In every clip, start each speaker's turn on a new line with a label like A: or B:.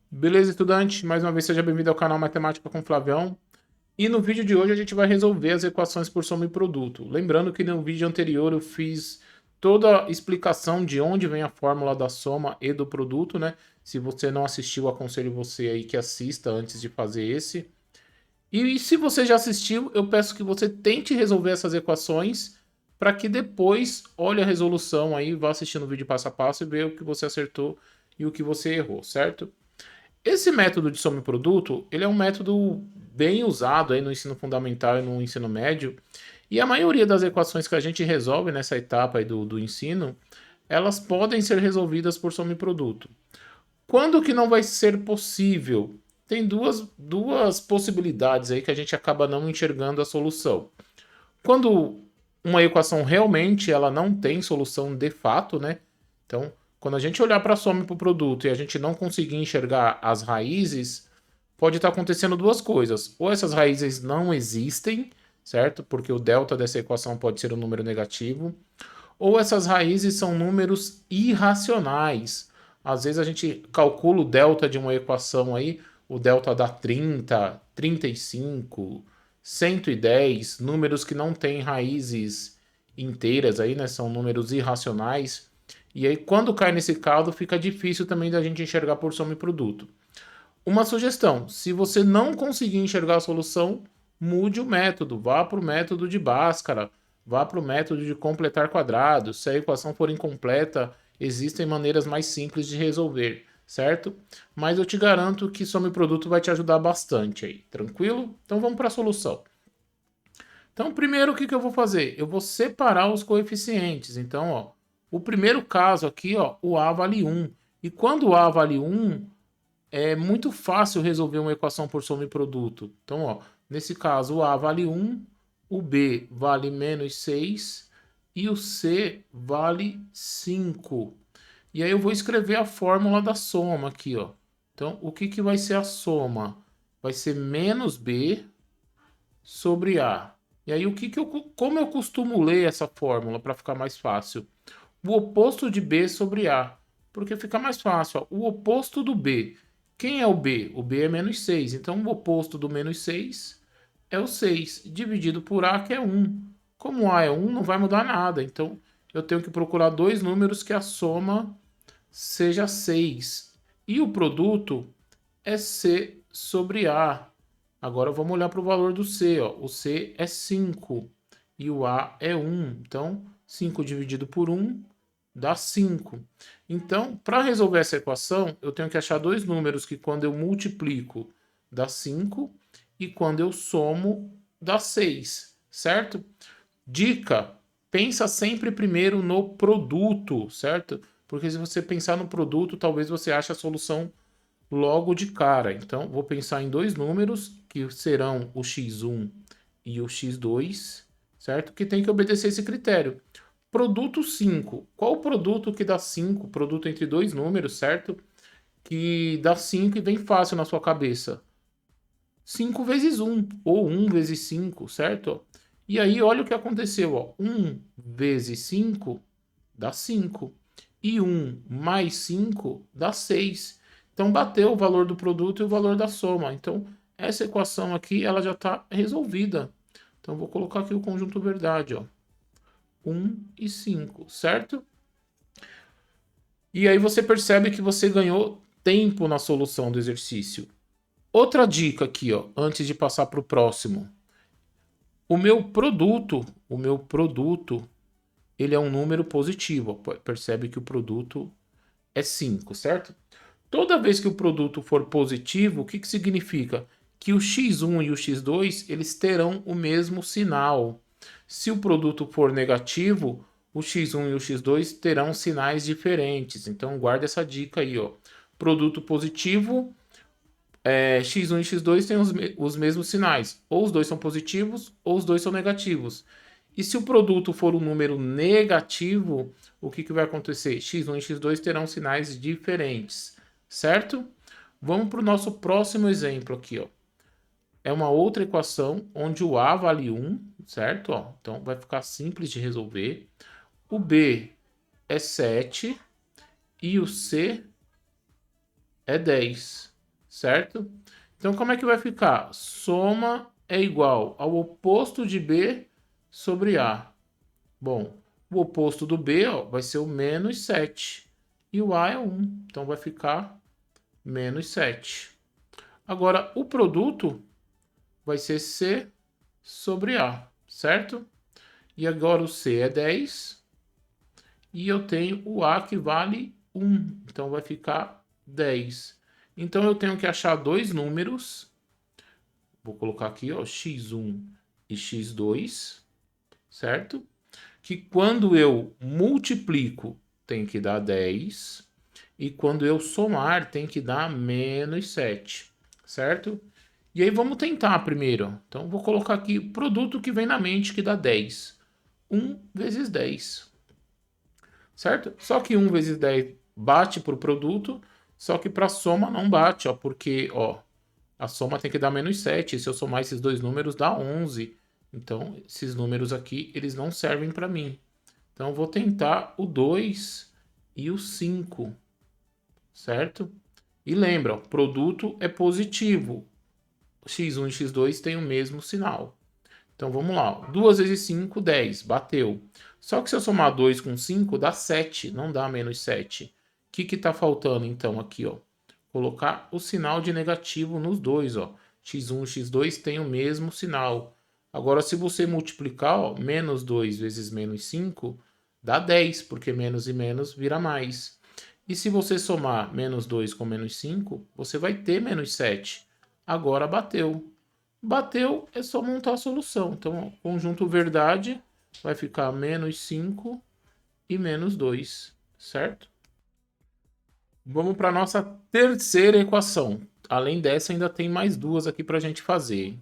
A: Beleza, estudante? Mais uma vez seja bem-vindo ao canal Matemática com Flavião. E no vídeo de hoje a gente vai resolver as equações por soma e produto. Lembrando que no vídeo anterior eu fiz toda a explicação de onde vem a fórmula da soma e do produto, né? Se você não assistiu, aconselho você aí que assista antes de fazer esse. E se você já assistiu, eu peço que você tente resolver essas equações para que depois olhe a resolução aí, vá assistindo o vídeo passo a passo e ver o que você acertou e o que você errou, certo? Esse método de soma e produto, ele é um método bem usado aí no ensino fundamental e no ensino médio, e a maioria das equações que a gente resolve nessa etapa aí do ensino, elas podem ser resolvidas por soma e produto. Quando que não vai ser possível? Tem duas possibilidades aí que a gente acaba não enxergando a solução. Quando uma equação realmente ela não tem solução de fato, né? Então, quando a gente olhar para a soma e para o produto e a gente não conseguir enxergar as raízes, pode estar acontecendo duas coisas. Ou essas raízes não existem, certo? Porque o delta dessa equação pode ser um número negativo. Ou essas raízes são números irracionais. Às vezes a gente calcula o delta de uma equação aí, o delta dá 30, 35, 110, números que não têm raízes inteiras aí, né? São números irracionais. E aí, quando cai nesse caldo, fica difícil também da gente enxergar por soma e produto. Uma sugestão: se você não conseguir enxergar a solução, mude o método, vá para o método de Bhaskara, vá para o método de completar quadrados. Se a equação for incompleta, existem maneiras mais simples de resolver, certo? Mas eu te garanto que soma e produto vai te ajudar bastante aí, tranquilo? Então vamos para a solução. Então, primeiro, o que eu vou fazer? Eu vou separar os coeficientes. Então, ó, o primeiro caso aqui, ó, o A vale 1. E quando o A vale 1, é muito fácil resolver uma equação por soma e produto. Então, ó, nesse caso, o A vale 1, o B vale menos 6 e o C vale 5. E aí eu vou escrever a fórmula da soma aqui, ó. Então, o que vai ser a soma? Vai ser menos B sobre A. E aí, como eu costumo ler essa fórmula para ficar mais fácil? O oposto de B sobre A, porque fica mais fácil. Ó. O oposto do B. Quem é o B? O B é menos 6. Então, o oposto do menos 6 é o 6, dividido por A, que é 1. Como A é 1, não vai mudar nada. Então, eu tenho que procurar dois números que a soma seja 6. E o produto é C sobre A. Agora vamos olhar para o valor do C. Ó. O C é 5 e o A é 1. Então, 5 dividido por 1 dá 5. Então, para resolver essa equação, eu tenho que achar dois números que quando eu multiplico dá 5 e quando eu somo dá 6, certo? Dica: pensa sempre primeiro no produto, certo? Porque se você pensar no produto, talvez você ache a solução logo de cara. Então, vou pensar em dois números que serão o x1 e o x2, certo? Que tem que obedecer esse critério. Produto 5. Qual o produto que dá 5? Produto entre dois números, certo? Que dá 5 e vem fácil na sua cabeça. 5 vezes um ou 1 vezes 5, certo? E aí, olha o que aconteceu. Ó. 1 vezes 5 dá 5. E 1 mais 5 dá 6. Então, bateu o valor do produto e o valor da soma. Então, essa equação aqui ela já está resolvida. Então, vou colocar aqui o conjunto verdade. Ó. 1 e 5, certo? E aí você percebe que você ganhou tempo na solução do exercício. Outra dica aqui, ó, antes de passar para o próximo. O meu produto, ele é um número positivo. Ó, percebe que o produto é 5, certo? Toda vez que o produto for positivo, o que significa? Que o x1 e o x2 eles terão o mesmo sinal. Se o produto for negativo, o x1 e o x2 terão sinais diferentes. Então guarda essa dica aí, ó. Produto positivo, x1 e x2 têm os mesmos sinais. Ou os dois são positivos, ou os dois são negativos. E se o produto for um número negativo, o que vai acontecer? x1 e x2 terão sinais diferentes, certo? Vamos para o nosso próximo exemplo aqui, ó. É uma outra equação onde o A vale 1, certo? Ó, então vai ficar simples de resolver. O B é 7 e o C é 10. certo? Então, como é que vai ficar? Soma é igual ao oposto de B sobre A. Bom, o oposto do B, ó, vai ser o menos 7. E o A é 1. Então, vai ficar menos 7. Agora, o produto vai ser C sobre A, certo? E agora o C é 10. E eu tenho o A que vale 1. Então, vai ficar 10. Então, eu tenho que achar dois números. Vou colocar aqui, ó, x1 e x2, certo? Que quando eu multiplico, tem que dar 10. E quando eu somar, tem que dar menos 7, certo? E aí vamos tentar primeiro. Então, vou colocar aqui o produto que vem na mente, que dá 10. 1 vezes 10, certo? Só que 1 vezes 10 bate para o produto, só que para a soma não bate, ó, porque ó, a soma tem que dar menos 7. E se eu somar esses dois números, dá 11. Então, esses números aqui, eles não servem para mim. Então, eu vou tentar o 2 e o 5, certo? E lembra, ó, produto é positivo. x1 e x2 têm o mesmo sinal. Então, vamos lá. 2 vezes 5, 10. Bateu. Só que se eu somar 2 com 5, dá 7. Não dá menos 7. O que está faltando, então, aqui, ó? Colocar o sinal de negativo nos dois, ó. x1 e x2 têm o mesmo sinal. Agora, se você multiplicar, ó, menos 2 vezes menos 5, dá 10, porque menos e menos vira mais. E se você somar menos 2 com menos 5, você vai ter menos 7. Agora bateu. Bateu, é só montar a solução. Então, ó, conjunto verdade vai ficar menos 5 e menos 2, certo? Vamos para a nossa terceira equação. Além dessa, ainda tem mais duas aqui para a gente fazer.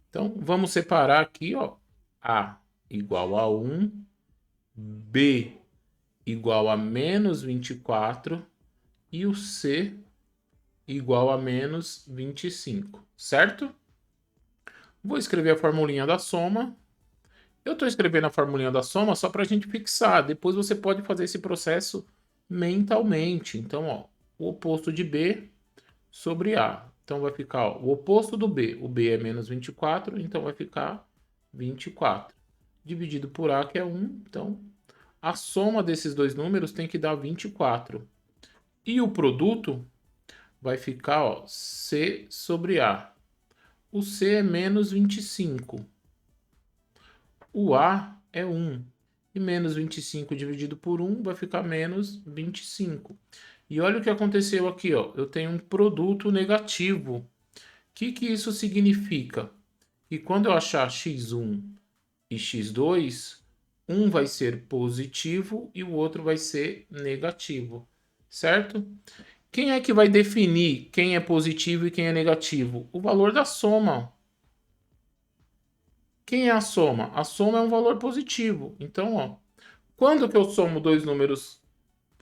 A: Então, vamos separar aqui, ó, A igual a 1, B igual a menos 24 e o C igual a menos 25, certo? Vou escrever a formulinha da soma. Eu estou escrevendo a formulinha da soma só para a gente fixar. Depois você pode fazer esse processo mentalmente. Então, ó, o oposto de B sobre A. Então, vai ficar ó, o oposto do B. O B é menos 24, então vai ficar 24. Dividido por A, que é 1. Então, a soma desses dois números tem que dar 24. E o produto vai ficar ó, C sobre A. O C é menos 25. O A é 1. E menos 25 dividido por 1 vai ficar menos 25. E olha o que aconteceu aqui, ó. Eu tenho um produto negativo. O que isso significa? Que quando eu achar x1 e x2, um vai ser positivo e o outro vai ser negativo, certo? Quem é que vai definir quem é positivo e quem é negativo? O valor da soma. Quem é a soma? A soma é um valor positivo. Então, ó, quando que eu somo dois números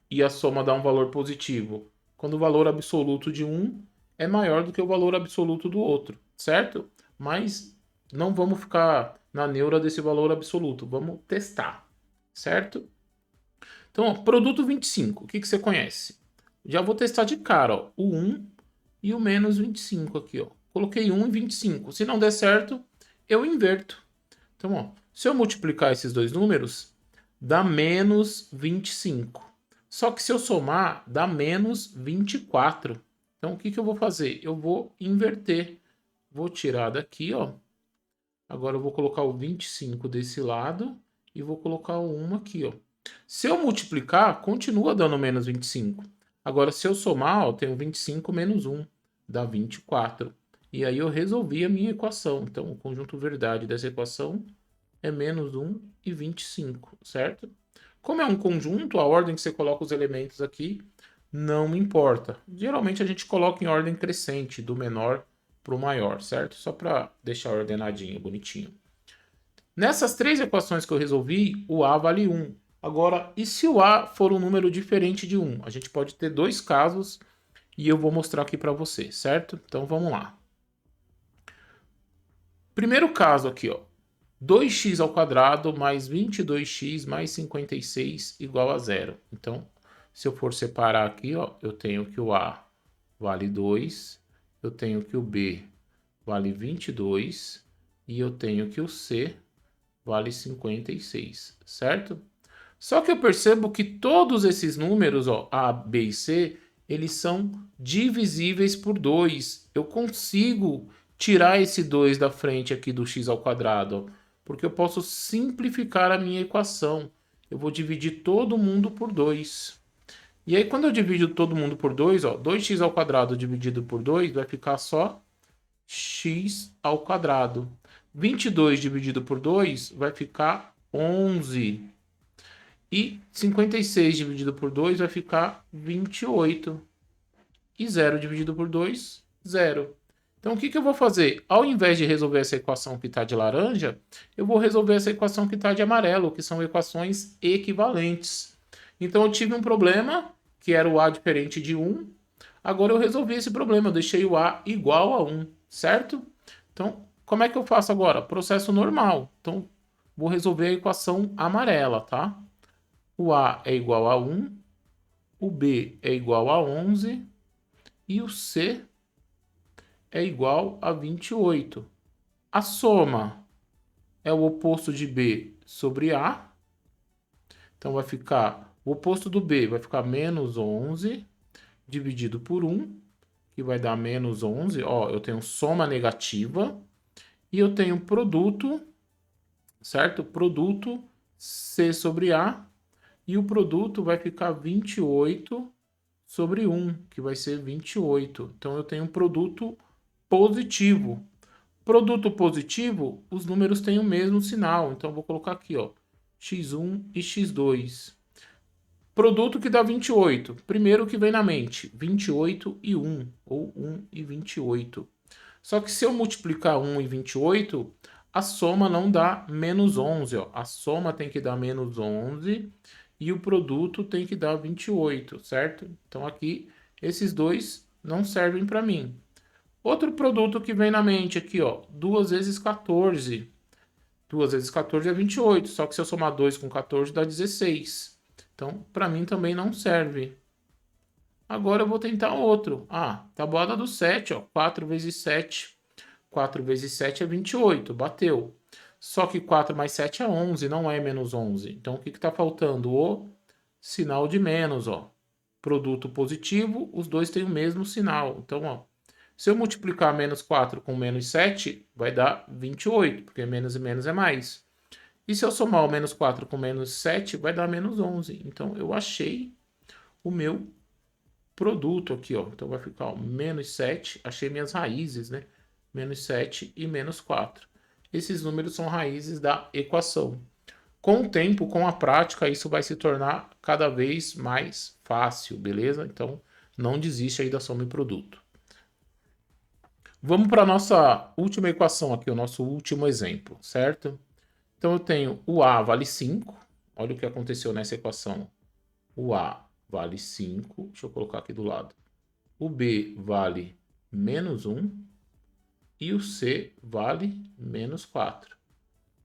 A: e a soma dá um valor positivo? Quando o valor absoluto de um é maior do que o valor absoluto do outro, certo? Mas não vamos ficar na neura desse valor absoluto, vamos testar, certo? Então, ó, produto 25, o que você conhece? Já vou testar de cara, ó, o 1 e o menos 25 aqui, ó. Coloquei 1 e 25. Se não der certo, eu inverto. Então, ó, se eu multiplicar esses dois números, dá menos 25. Só que se eu somar, dá menos 24. Então, o que eu vou fazer? Eu vou inverter. Vou tirar daqui, ó. Agora eu vou colocar o 25 desse lado e vou colocar o 1 aqui, ó. Se eu multiplicar, continua dando menos 25. Agora, se eu somar, ó, eu tenho 25 menos 1, dá 24. E aí eu resolvi a minha equação. Então, o conjunto verdade dessa equação é menos 1 e 25, certo? Como é um conjunto, a ordem que você coloca os elementos aqui não me importa. Geralmente a gente coloca em ordem crescente, do menor para o maior, certo? Só para deixar ordenadinho, bonitinho. Nessas três equações que eu resolvi, o A vale 1. Agora, e se o A for um número diferente de 1? A gente pode ter dois casos e eu vou mostrar aqui para você, certo? Então vamos lá. Primeiro caso aqui, ó. 2x ao quadrado mais 22x mais 56 igual a zero. Então, se eu for separar aqui, ó, eu tenho que o A vale 2 eu tenho que o B vale 22 e eu tenho que o C vale 56, certo? Só que eu percebo que todos esses números, ó, A, B e C, eles são divisíveis por 2. Eu consigo tirar esse 2 da frente aqui do x ao quadrado, ó, porque eu posso simplificar a minha equação. Eu vou dividir todo mundo por 2. E aí, quando eu divido todo mundo por 2, ó, 2x ao quadrado dividido por 2 vai ficar só x ao quadrado. 22 dividido por 2 vai ficar 11. E 56 dividido por 2 vai ficar 28. E 0 dividido por 2, 0. Então, o que eu vou fazer? Ao invés de resolver essa equação que está de laranja, eu vou resolver essa equação que está de amarelo, que são equações equivalentes. Então, eu tive um problema, que era o A diferente de 1. Agora, eu resolvi esse problema, eu deixei o A igual a 1, certo? Então, como é que eu faço agora? Processo normal. Então, vou resolver a equação amarela, tá? O A é igual a 1, o B é igual a 11 e o C é igual a 28. A soma é o oposto de B sobre A. Então vai ficar, o oposto do B vai ficar menos 11 dividido por 1, que vai dar menos 11. Ó, eu tenho soma negativa e eu tenho produto, certo? Produto C sobre A. E o produto vai ficar 28 sobre 1, que vai ser 28. Então, eu tenho um produto positivo. Produto positivo, os números têm o mesmo sinal. Então, eu vou colocar aqui, ó, x1 e x2. Produto que dá 28. Primeiro que vem na mente, 28 e 1, ou 1 e 28. Só que se eu multiplicar 1 e 28, a soma não dá menos 11. Ó. A soma tem que dar menos 11 e o produto tem que dar 28, certo? Então aqui, esses dois não servem para mim. Outro produto que vem na mente aqui, ó, 2 vezes 14. 2 vezes 14 é 28, só que se eu somar 2 com 14 dá 16. Então, para mim também não serve. Agora eu vou tentar outro. Ah, tabuada do 7, ó, 4 vezes 7. 4 vezes 7 é 28, bateu. Só que 4 mais 7 é 11, não é menos 11. Então, o que está faltando? O sinal de menos, ó. Produto positivo, os dois têm o mesmo sinal. Então, ó, se eu multiplicar menos 4 com menos 7, vai dar 28, porque menos e menos é mais. E se eu somar o menos 4 com menos 7, vai dar menos 11. Então, eu achei o meu produto aqui, ó. Então, vai ficar ó, menos 7, achei minhas raízes, né? Menos 7 e menos 4. Esses números são raízes da equação. Com o tempo, com a prática, isso vai se tornar cada vez mais fácil, beleza? Então, não desiste aí da soma e produto. Vamos para a nossa última equação aqui, o nosso último exemplo, certo? Então, eu tenho o A vale 5. Olha o que aconteceu nessa equação. O A vale 5. Deixa eu colocar aqui do lado. O B vale menos 1. E o C vale menos 4.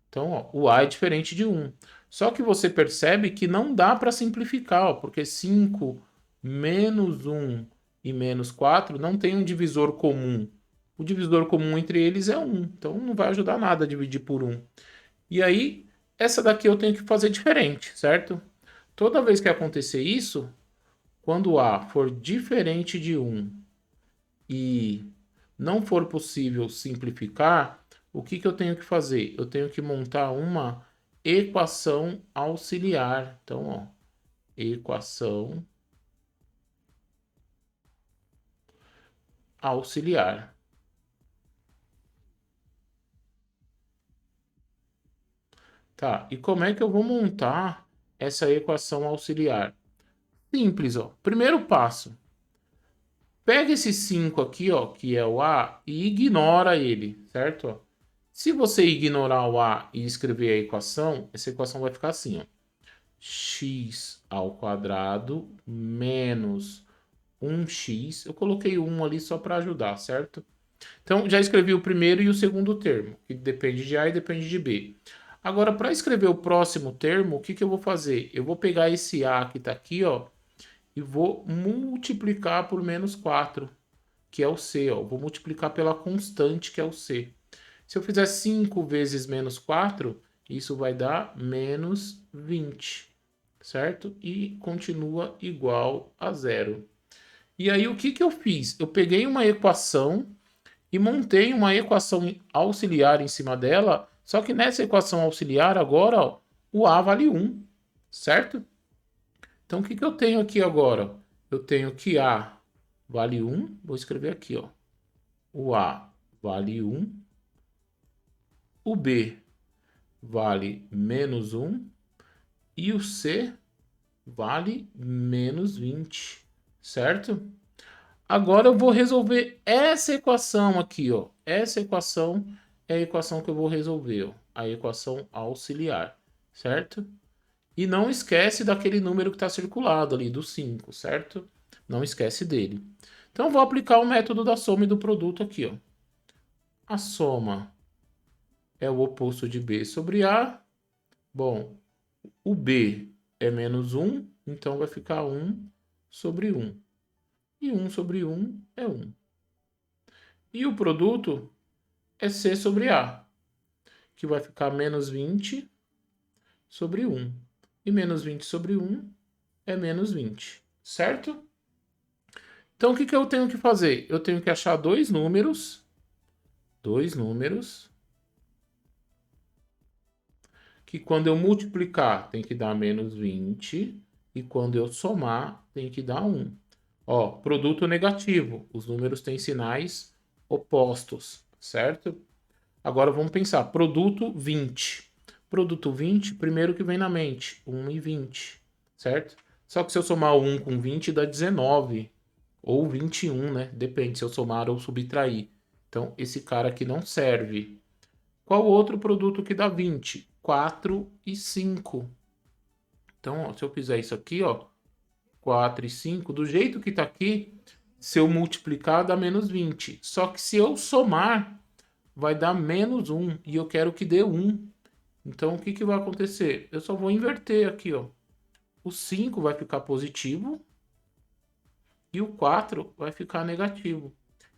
A: Então, ó, o A é diferente de 1. Só que você percebe que não dá para simplificar, ó, porque 5 menos 1 e menos 4 não tem um divisor comum. O divisor comum entre eles é 1. Então, não vai ajudar nada a dividir por 1. E aí, essa daqui eu tenho que fazer diferente, certo? Toda vez que acontecer isso, quando A for diferente de 1 e não for possível simplificar, o que eu tenho que fazer? Eu tenho que montar uma equação auxiliar. Então, ó, equação auxiliar. Tá, e como é que eu vou montar essa equação auxiliar? Simples, ó. Primeiro passo. Pega esse 5 aqui, ó, que é o A, e ignora ele, certo? Ó. Se você ignorar o A e escrever a equação, essa equação vai ficar assim, ó. X ao quadrado menos 1x. Eu coloquei 1 ali só para ajudar, certo? Então, já escrevi o primeiro e o segundo termo, que depende de A e depende de B. Agora, para escrever o próximo termo, o que eu vou fazer? Eu vou pegar esse A que está aqui, ó, e vou multiplicar por menos 4, que é o C, ó. Vou multiplicar pela constante, que é o C. Se eu fizer 5 vezes menos 4, isso vai dar menos 20, certo? E continua igual a zero. E aí, o que que eu fiz? Eu peguei uma equação e montei uma equação auxiliar em cima dela, só que nessa equação auxiliar agora, ó, o A vale 1, certo? Então, o que que eu tenho aqui agora? Eu tenho que A vale 1, vou escrever aqui, ó. O A vale 1, o B vale menos 1 e o C vale menos 20, certo? Agora eu vou resolver essa equação aqui, ó. Essa equação é a equação que eu vou resolver, ó. A equação auxiliar, certo? E não esquece daquele número que está circulado ali, do 5, certo? Não esquece dele. Então, eu vou aplicar o método da soma e do produto aqui, ó. A soma é o oposto de B sobre A. Bom, o B é menos 1, então vai ficar 1 sobre 1. E 1 sobre 1 é 1. E o produto é C sobre A, que vai ficar menos 20 sobre 1. E menos 20 sobre 1 é menos 20, certo? Então, o que que eu tenho que fazer? Eu tenho que achar dois números, que quando eu multiplicar tem que dar menos 20, e quando eu somar tem que dar 1. Ó, produto negativo, os números têm sinais opostos, certo? Agora vamos pensar, produto 20. Produto 20, primeiro que vem na mente, 1 e 20, certo? Só que se eu somar 1 com 20 dá 19, ou 21, né? Depende se eu somar ou subtrair. Então, esse cara aqui não serve. Qual outro produto que dá 20? 4 e 5. Então, ó, se eu fizer isso aqui, ó, 4 e 5, do jeito que tá aqui, se eu multiplicar dá menos 20. Só que se eu somar, vai dar menos 1 e eu quero que dê 1. Então, o que que vai acontecer? Eu só vou inverter aqui, ó. O 5 vai ficar positivo e o 4 vai ficar negativo.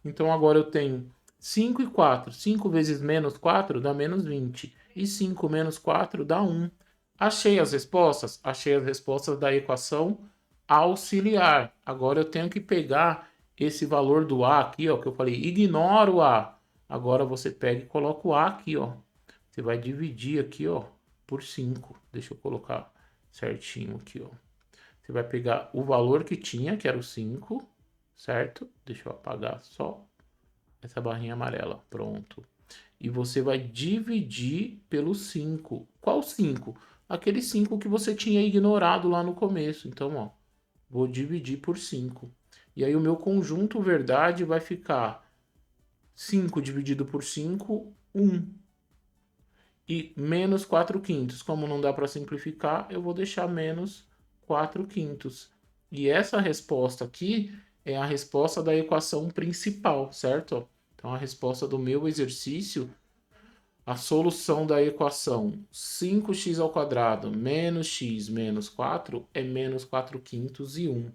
A: Então, agora eu tenho 5 e 4. 5 vezes menos 4 dá menos 20. E 5 menos 4 dá 1. Achei as respostas? Achei as respostas da equação auxiliar. Agora eu tenho que pegar esse valor do A aqui, ó, que eu falei, ignora o A. Agora você pega e coloca o A aqui, ó. Você vai dividir aqui, ó, por 5. Deixa eu colocar certinho aqui, ó. Você vai pegar o valor que tinha, que era o 5, certo? Deixa eu apagar só essa barrinha amarela. Pronto. E você vai dividir pelo 5. Qual 5? Aquele 5 que você tinha ignorado lá no começo. Então, ó, vou dividir por 5. E aí o meu conjunto verdade vai ficar 5 dividido por 5, 1. E menos 4 quintos. Como não dá para simplificar, eu vou deixar menos 4 quintos. E essa resposta aqui é a resposta da equação principal, certo? Então, a resposta do meu exercício, a solução da equação 5x ao quadrado menos x menos 4 é menos 4 quintos e 1.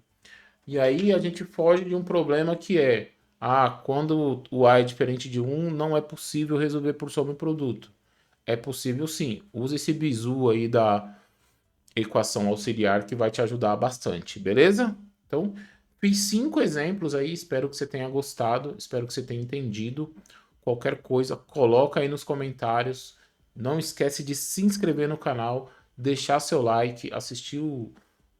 A: E aí a gente foge de um problema que é, quando o A é diferente de 1, não é possível resolver por soma e produto. É possível sim. Use esse bizu aí da equação auxiliar que vai te ajudar bastante, beleza? Então, fiz 5 exemplos aí, espero que você tenha gostado, espero que você tenha entendido. Qualquer coisa, coloca aí nos comentários. Não esquece de se inscrever no canal, deixar seu like, assistir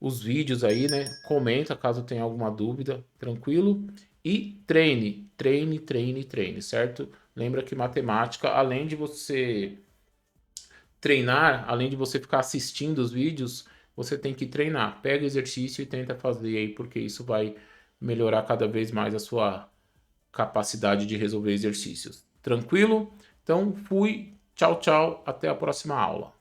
A: os vídeos aí, né? Comenta caso tenha alguma dúvida, tranquilo? E treine, treine, treine, treine, certo? Lembra que matemática, além de você treinar, além de você ficar assistindo os vídeos, você tem que treinar. Pega o exercício e tenta fazer aí, porque isso vai melhorar cada vez mais a sua capacidade de resolver exercícios. Tranquilo? Então, fui. Tchau, tchau. Até a próxima aula.